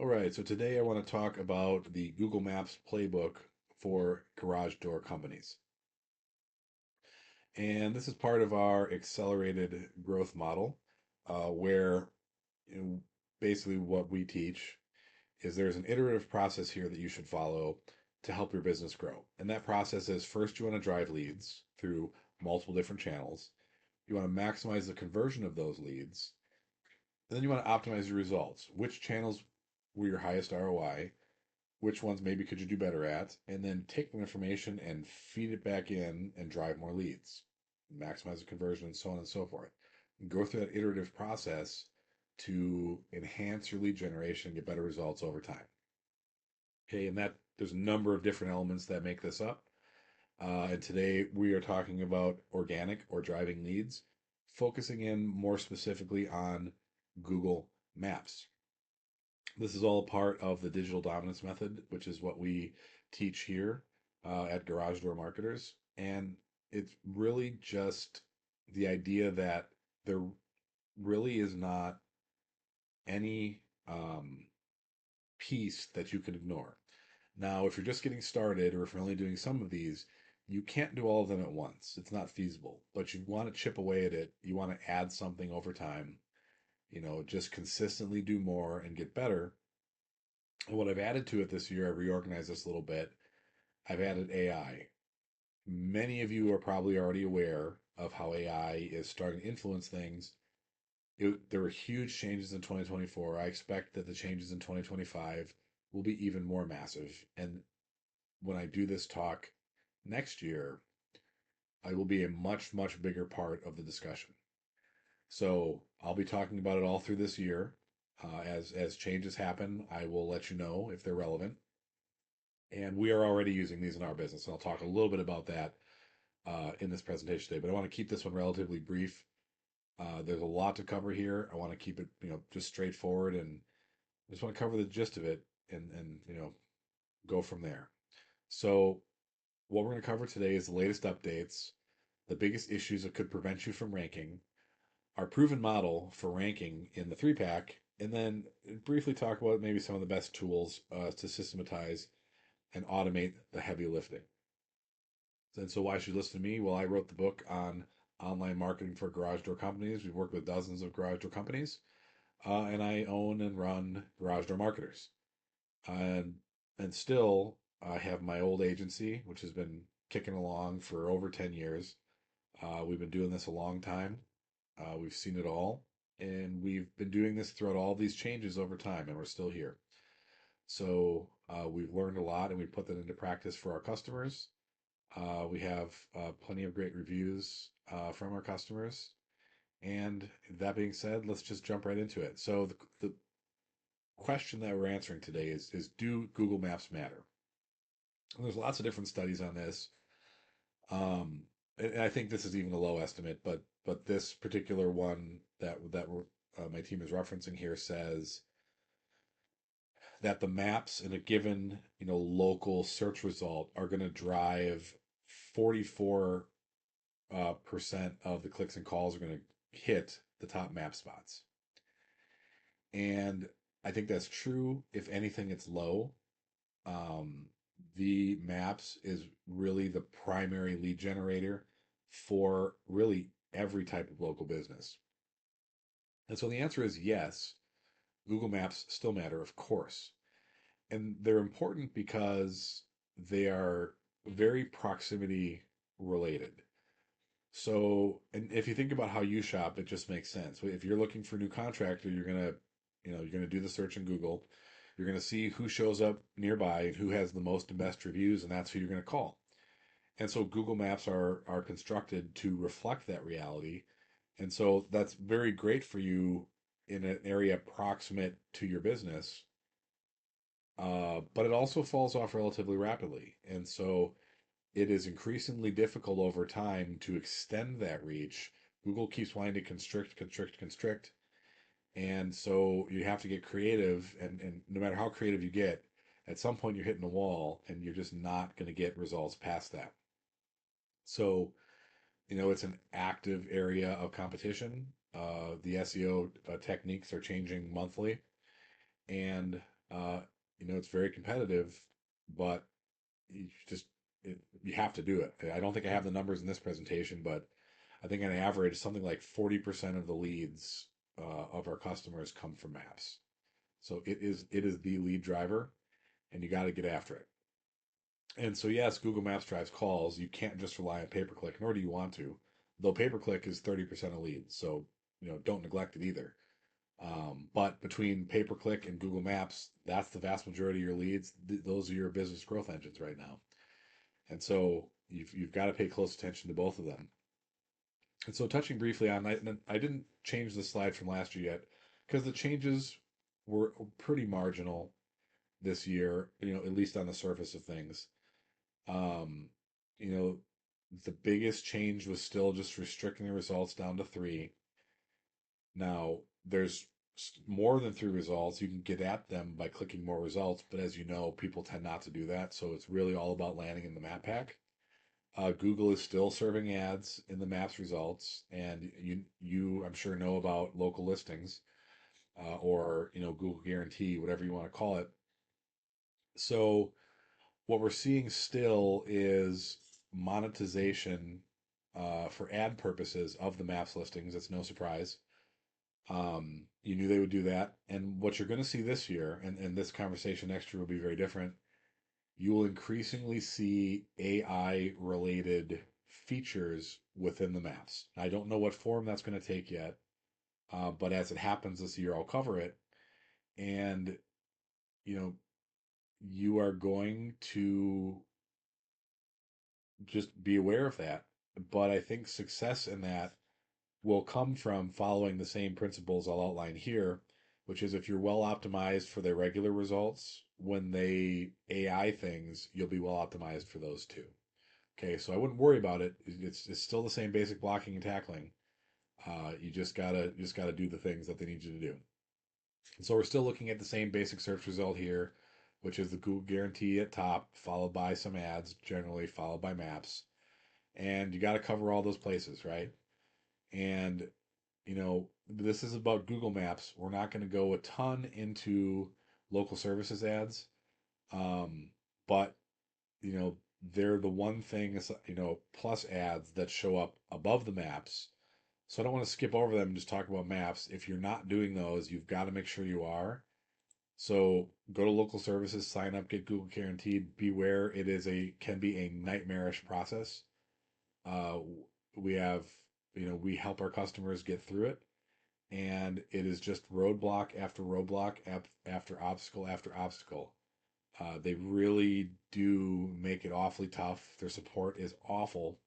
All right, so today I want to talk about the Google Maps playbook for garage door companies. And this is part of our accelerated growth model, where you know, basically what we teach is there's an iterative process here that you should follow to help your business grow. And that process is first you want to drive leads through multiple different channels. You want to maximize the conversion of those leads. And then you want to optimize your results. Which channels were your highest ROI? Which ones maybe could you do better at, and then take the information and feed it back in and drive more leads, maximize the conversion, and so on and so forth. And go through that iterative process to enhance your lead generation and get better results over time. Okay, and that there's a number of different elements that make this up. And today we are talking about organic or driving leads, focusing in more specifically on Google Maps. This is all part of the digital dominance method, which is what we teach here at Garage Door Marketers. And it's really just the idea that there really is not any piece that you can ignore. Now, if you're just getting started or if you're only doing some of these, you can't do all of them at once. It's not feasible, but you want to chip away at it. You want to add something over time, just consistently do more and get better. And what I've added to it this year, I've reorganized this a little bit. I've added AI. Many of you are probably already aware of how AI is starting to influence things. There were huge changes in 2024. I expect that the changes in 2025 will be even more massive. And when I do this talk next year, I will be a much, much bigger part of the discussion. So I'll be talking about it all through this year. As changes happen, I will let you know if they're relevant. And we are already using these in our business. And I'll talk a little bit about that in this presentation today. But I want to keep this one relatively brief. There's a lot to cover here. I want to keep it, just straightforward, and I just want to cover the gist of it and go from there. So what we're going to cover today is the latest updates, the biggest issues that could prevent you from ranking, our proven model for ranking in the three pack, and then briefly talk about maybe some of the best tools to systematize and automate the heavy lifting. And so why should you listen to me? Well, I wrote the book on online marketing for garage door companies. We've worked with dozens of garage door companies, and I own and run Garage Door Marketers. And and still, I have my old agency, which has been kicking along for over 10 years. We've been doing this a long time. We've seen it all, and we've been doing this throughout all these changes over time, and we're still here. So we've learned a lot, and we put that into practice for our customers. We have plenty of great reviews from our customers. And that being said, let's just jump right into it. So the question that we're answering today is do Google Maps matter? And there's lots of different studies on this. And I think this is even a low estimate, but this particular one that my team is referencing here says that the maps in a given local search result are going to drive 44 percent of the clicks and calls are going to hit the top map spots. And I think that's true. If anything, it's low. Um, the maps is really the primary lead generator for really every type of local business. And so the answer is yes, Google Maps still matter, of course. And they're important because they are very proximity related. So, and if you think about how you shop, it just makes sense. If you're looking for a new contractor, you're gonna do the search in Google. You're gonna see who shows up nearby and who has the most and best reviews, and that's who you're gonna call. And so Google Maps are constructed to reflect that reality. And so that's very great for you in an area proximate to your business. But it also falls off relatively rapidly. And so it is increasingly difficult over time to extend that reach. Google keeps wanting to constrict, constrict, constrict. And so you have to get creative. And no matter how creative you get, at some point you're hitting a wall and you're just not going to get results past that. So, it's an active area of competition. The SEO techniques are changing monthly. And Uh, it's very competitive, but you just you have to do it. I don't think I have the numbers in this presentation, but I think on average, something like 40% of the leads of our customers come from maps. So it is the lead driver, and you got to get after it. And so yes, Google Maps drives calls. You can't just rely on pay per click, nor do you want to. Though pay per click is 30% of leads, so don't neglect it either. But between pay per click and Google Maps, that's the vast majority of your leads. Those are your business growth engines right now. And so you've got to pay close attention to both of them. And so touching briefly on, I didn't change the slide from last year yet because the changes were pretty marginal this year, at least on the surface of things. Um, you know, the biggest change was still just restricting the results down to three. Now, there's more than three results. You can get at them by clicking more results, but as you know, people tend not to do that. So it's really all about landing in the map pack. Google is still serving ads in the maps results, and you I'm sure know about local listings, or Google Guarantee, whatever you want to call it. So what we're seeing still is monetization for ad purposes of the maps listings. It's no surprise. You knew they would do that, and what you're going to see this year, and this conversation next year will be very different. You will increasingly see AI related features within the maps. I don't know what form that's going to take yet, but as it happens this year, I'll cover it. And, you know, you are going to just be aware of that. But I think success in that will come from following the same principles I'll outline here, which is if you're well optimized for the regular results, when they AI things, you'll be well optimized for those too. Okay, so I wouldn't worry about it. It's still the same basic blocking and tackling. You just gotta do the things that they need you to do. And so we're still looking at the same basic search result here, which is the Google guarantee at top, followed by some ads, generally followed by maps. And you got to cover all those places, right? And this is about Google Maps. We're not going to go a ton into local services ads, but you know, they're the one thing is, plus ads that show up above the maps. So I don't want to skip over them and just talk about maps. If you're not doing those, you've got to make sure you are. So go to local services, sign up, get Google guaranteed. Beware, can be a nightmarish process. Uh, we have, we help our customers get through it, and it is just roadblock after roadblock after obstacle after obstacle. They really do make it awfully tough. Their support is awful,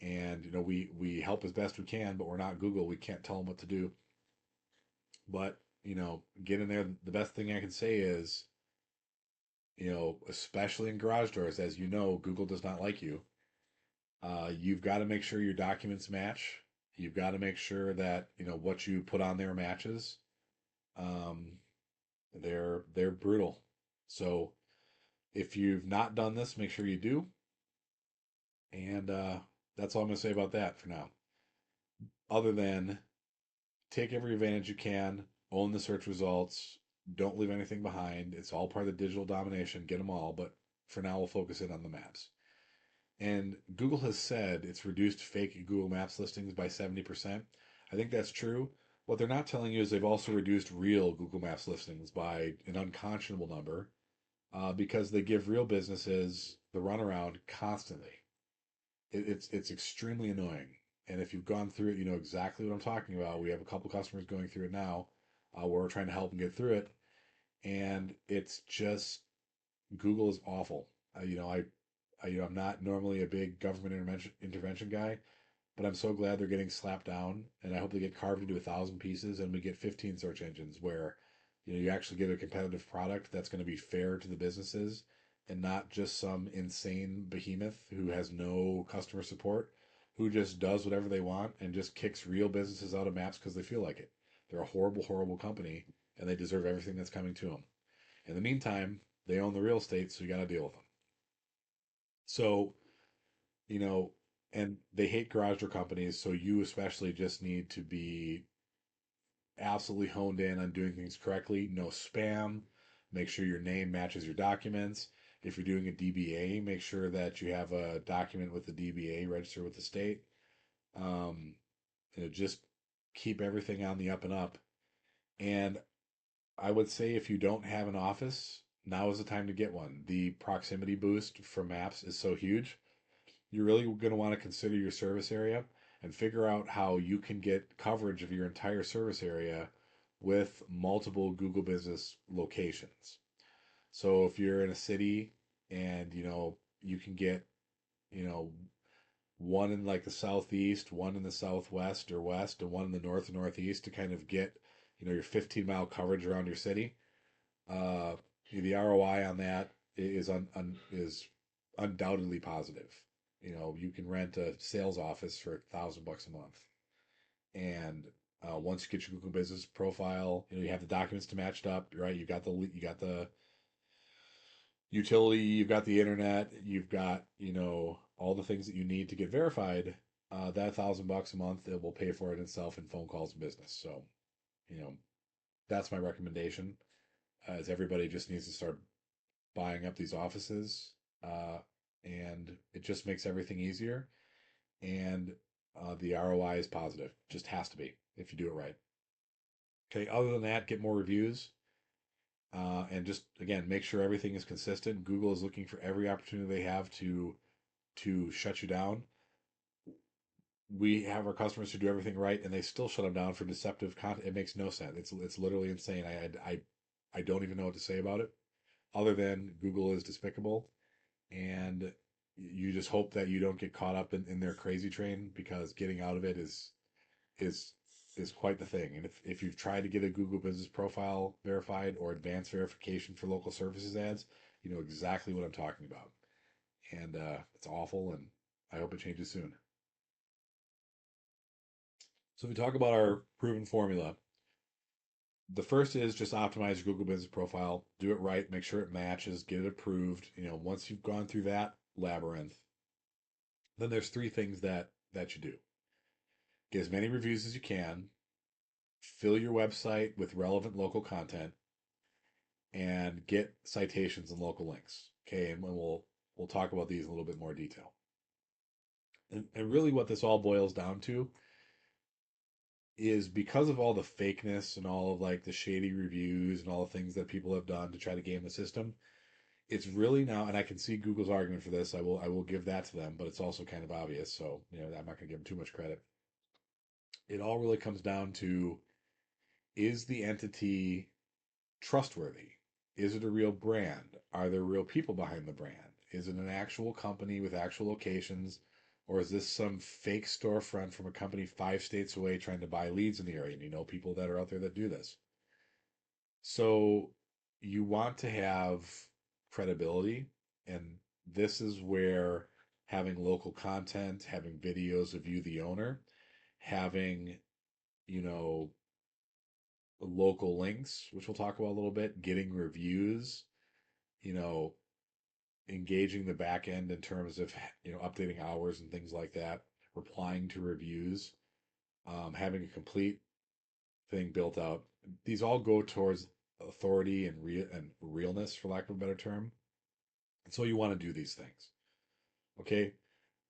and we help as best we can, but we're not Google. We can't tell them what to do. But get in there. The best thing I can say is, especially in garage doors, as you know, Google does not like you. You've got to make sure your documents match. You've got to make sure that what you put on there matches. Um, they're brutal. So if you've not done this, make sure you do. And that's all I'm going to say about that for now. Other than take every advantage you can, own the search results, don't leave anything behind. It's all part of the digital domination. Get them all. But for now, we'll focus in on the maps. And Google has said it's reduced fake Google Maps listings by 70%. I think that's true. What they're not telling you is they've also reduced real Google Maps listings by an unconscionable number, because they give real businesses the runaround constantly. It's extremely annoying. And if you've gone through it, you know exactly what I'm talking about. We have a couple customers going through it now, where we're trying to help them get through it. And it's just, Google is awful. I'm not normally a big government intervention guy, but I'm so glad they're getting slapped down, and I hope they get carved into 1,000 pieces, and we get 15 search engines where you actually get a competitive product that's going to be fair to the businesses, and not just some insane behemoth who has no customer support, who just does whatever they want and just kicks real businesses out of maps because they feel like it. They're a horrible, horrible company, and they deserve everything that's coming to them. In the meantime, they own the real estate, so you got to deal with them. So, you know, and they hate garage door companies, so you especially just need to be absolutely honed in on doing things correctly. No spam, Make sure your name matches your documents. If you're doing a DBA, make sure that you have a document with the DBA registered with the state. Um, just keep everything on the up and up. And I would say if you don't have an office, now is the time to get one. The proximity boost for maps is so huge. You're really going to want to consider your service area and figure out how you can get coverage of your entire service area with multiple Google Business locations. So if you're in a city and you can get you know one in like the southeast, one in the southwest or west, and one in the north and northeast to kind of get your 15-mile coverage around your city. Uh, the ROI on that is undoubtedly positive. You can rent a sales office for $1,000 a month, and once you get your Google Business profile, you have the documents to match it up. Right, you got the utility, you've got the internet, you've got all the things that you need to get verified. That $1,000 a month, it will pay for it itself in phone calls and business. So you know that's my recommendation. Is everybody just needs to start buying up these offices, uh, and it just makes everything easier. And the ROI is positive. Just has to be if you do it right. Okay. Other than that, get more reviews. And just again, make sure everything is consistent. Google is looking for every opportunity they have to shut you down. We have our customers who do everything right, and they still shut them down for deceptive content. It makes no sense. It's literally insane. I don't even know what to say about it, other than Google is despicable, and you just hope that you don't get caught up in their crazy train, because getting out of it is is quite the thing. And if you've tried to get a Google Business Profile verified or advanced verification for local services ads, you know exactly what I'm talking about. And it's awful, and I hope it changes soon. So we talk about our proven formula. The first is just optimize your Google Business Profile, do it right, make sure it matches, get it approved. Once you've gone through that labyrinth, then there's three things that you do. Get as many reviews as you can, fill your website with relevant local content, and get citations and local links. Okay, and we'll talk about these in a little bit more detail. And really what this all boils down to is, because of all the fakeness and all of like the shady reviews and all the things that people have done to try to game the system, it's really now, and I can see Google's argument for this. I will give that to them, but it's also kind of obvious. So I'm not going to give them too much credit. It all really comes down to, is the entity trustworthy? Is it a real brand? Are there real people behind the brand? Is it an actual company with actual locations? Or is this some fake storefront from a company 5 states away trying to buy leads in the area? And people that are out there that do this. So you want to have credibility, and this is where having local content, having videos of you, the owner, having, you know, local links, which we'll talk about a little bit, getting reviews, you know, engaging the back end in terms of updating hours and things like that, replying to reviews, having a complete thing built out. These all go towards authority and realness, for lack of a better term. And so you want to do these things. Okay,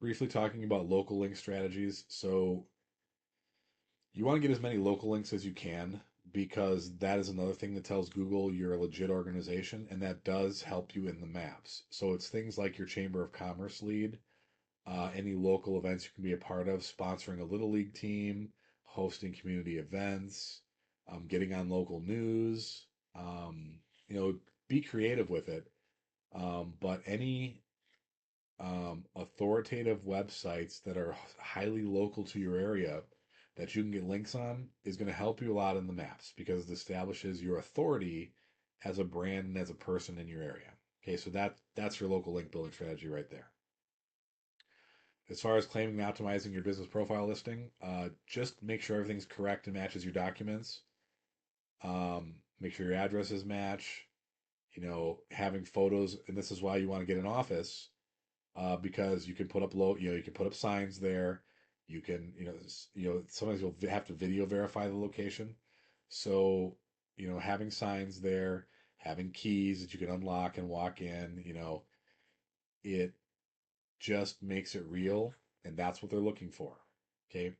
briefly talking about local link strategies. So you want to get as many local links as you can, because that is another thing that tells Google you're a legit organization, and that does help you in the maps. So it's things like your Chamber of Commerce lead, any local events you can be a part of, sponsoring a little league team, hosting community events, getting on local news. Um, be creative with it. But any authoritative websites that are highly local to your area that you can get links on is going to help you a lot in the maps, because it establishes your authority as a brand and as a person in your area. Okay, so that's your local link building strategy right there. As far as claiming and optimizing your business profile listing, just make sure everything's correct and matches your documents. Make sure your addresses match. Having photos, and this is why you want to get an office, because you can put up you can put up signs there. You can, sometimes you'll have to video verify the location. So, having signs there, having keys that you can unlock and walk in, it just makes it real, and that's what they're looking for. Okay.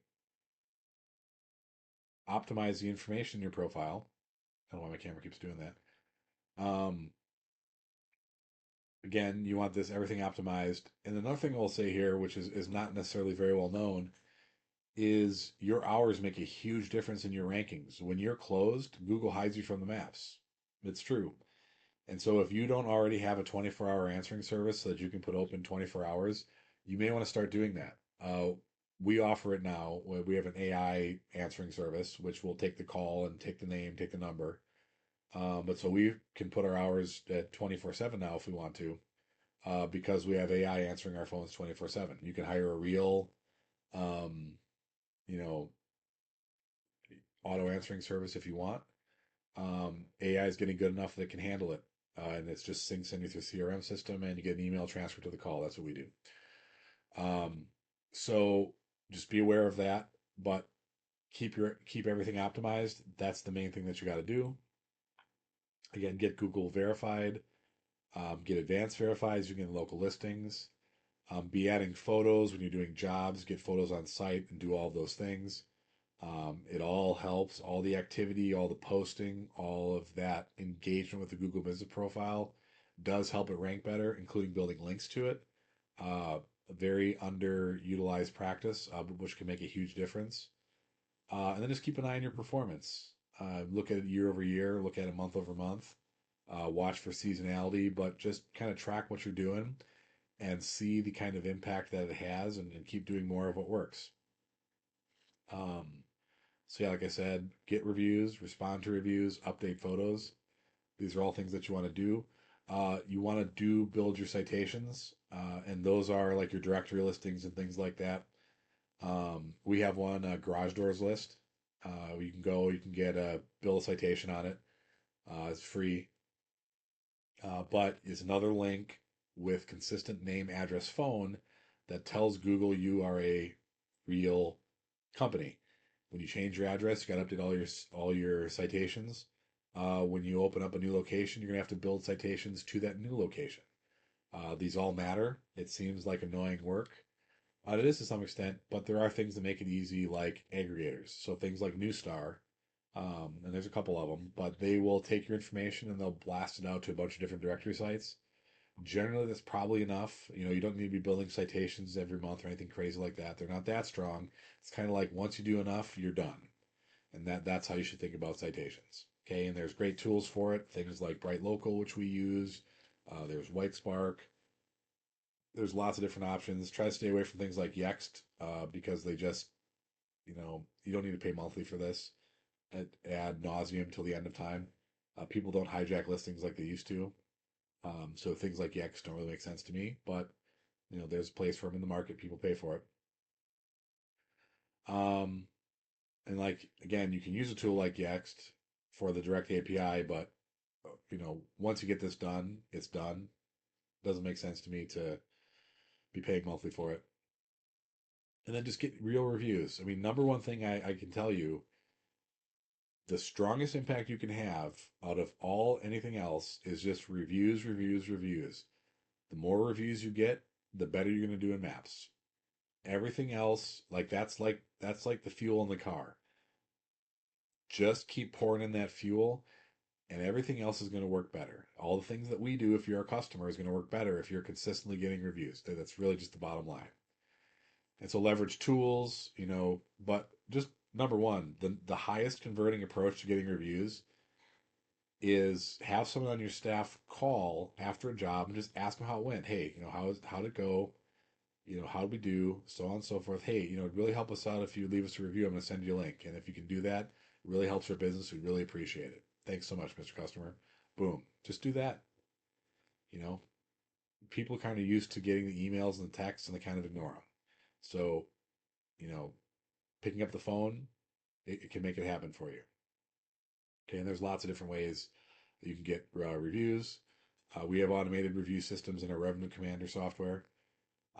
Optimize the information in your profile. I don't know why my camera keeps doing that. Again, you want this everything optimized. And another thing I'll say here, which is not necessarily very well known, is your hours make a huge difference in your rankings. When you're closed, Google hides you from the maps. It's true. And so if you don't already have a 24-hour answering service so that you can put open 24 hours, you may want to start doing that. We offer it now. We have an AI answering service, which will take the call and take the name, take the number. But so we can put our hours at 24/7 now if we want to, because we have AI answering our phones 24/7. You can hire a real, um, you know, auto answering service if you want. AI is getting good enough that it can handle it. And it's just syncs in with your CRM system and you get an email transfer to the call. That's what we do. Um, so just be aware of that, but keep everything optimized. That's the main thing that you got to do. Again, get Google verified, get advanced verified. You get local listings. Be adding photos when you're doing jobs. Get photos on site and do all those things. It all helps. All the activity, all the posting, all of that engagement with the Google Business Profile does help it rank better, including building links to it. A very underutilized practice, which can make a huge difference. And then just keep an eye on your performance. Look at it year over year, look at it month over month. Watch for seasonality, but just kind of track what you're doing and see the kind of impact that it has and keep doing more of what works. So yeah, like I said, get reviews, respond to reviews, update photos. These are all things that you want to do. You want to build your citations, and those are like your directory listings and things like that. We have one garage doors list. You can go, you can get a build a citation on it. It's free, but it's another link with consistent name, address, phone that tells Google you are a real company. When you change your address, you got to update all your citations. When you open up a new location, you're gonna have to build citations to that new location. These all matter. It seems like annoying work. It is to some extent, but there are things that make it easy, like aggregators. So things like Newstar, and there's a couple of them, but they will take your information and they'll blast it out to a bunch of different directory sites. Generally, that's probably enough. You don't need to be building citations every month or anything crazy like that. They're not that strong. It's kind of like once you do enough, you're done. And that's how you should think about citations. Okay, and there's great tools for it. Things like Bright Local, which we use. There's Whitespark. There's lots of different options. Try to stay away from things like Yext because they just, you don't need to pay monthly for this ad nauseum till the end of time. People don't hijack listings like they used to. So things like Yext don't really make sense to me, but there's a place for them in the market. People pay for it. Um, and like again, you can use a tool like Yext for the direct API, but once you get this done, it's done. It doesn't make sense to me to be paying monthly for it. And then just get real reviews. I mean, number one thing I can tell you, the strongest impact you can have out of anything else is just reviews, reviews, reviews. The more reviews you get, the better you're going to do in maps. Everything else, that's like the fuel in the car. Just keep pouring in that fuel, and everything else is going to work better. All the things that we do, if you're a customer, is going to work better if you're consistently getting reviews. That's really just the bottom line. And so leverage tools, but just number one, the highest converting approach to getting reviews is have someone on your staff call after a job and just ask them how it went. Hey, how'd it go? How did we do? So on and so forth. Hey, it'd really help us out if you leave us a review. I'm going to send you a link. And if you can do that, it really helps your business. We'd really appreciate it. Thanks so much, Mr. Customer. Boom. Just do that. You know, People are kind of used to getting the emails and the texts and they kind of ignore them. So, you know, picking up the phone, it can make it happen for you. Okay. And there's lots of different ways that you can get reviews. We have automated review systems in our Revenue Commander software.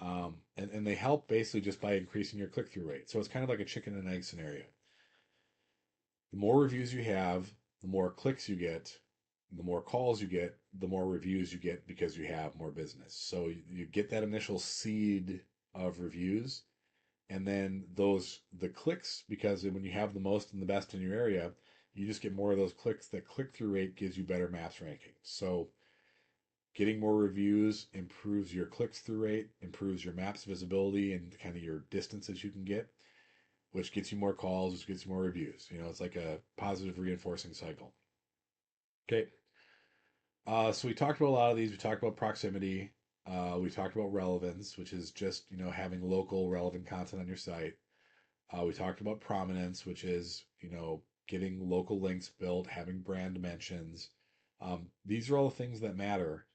And they help basically just by increasing your click through rate. So it's kind of like a chicken and egg scenario. The more reviews you have, the more clicks you get, The more calls you get, the more reviews you get because you have more business. So you get that initial seed of reviews, and then the clicks, because when you have the most and the best in your area, you just get more of those clicks. That click-through rate gives you better maps rankings. So getting more reviews improves your click-through rate, improves your maps visibility and kind of your distances you can get, which gets you more calls, which gets you more reviews. It's like a positive reinforcing cycle. Okay. So we talked about a lot of these. We talked about proximity. We talked about relevance, which is just, having local relevant content on your site. We talked about prominence, which is, getting local links built, having brand mentions. These are all the things that matter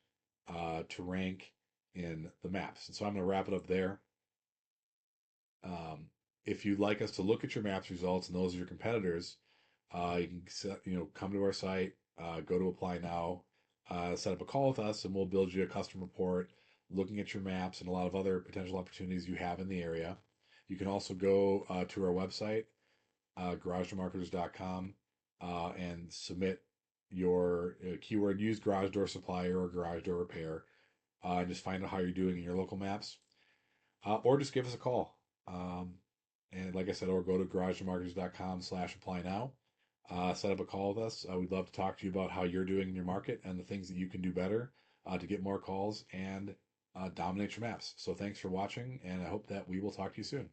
to rank in the maps. And so I'm going to wrap it up there. If you'd like us to look at your maps results and those of your competitors, you can come to our site, go to Apply Now, set up a call with us, and we'll build you a custom report looking at your maps and a lot of other potential opportunities you have in the area. You can also go to our website, garagedoormarketers.com, and submit your keyword, use garage door supplier or garage door repair, and just find out how you're doing in your local maps, or just give us a call. And like I said, or go to garagemarketers.com/apply now. Set up a call with us. We'd love to talk to you about how you're doing in your market and the things that you can do better to get more calls and dominate your maps. So thanks for watching, and I hope that we will talk to you soon.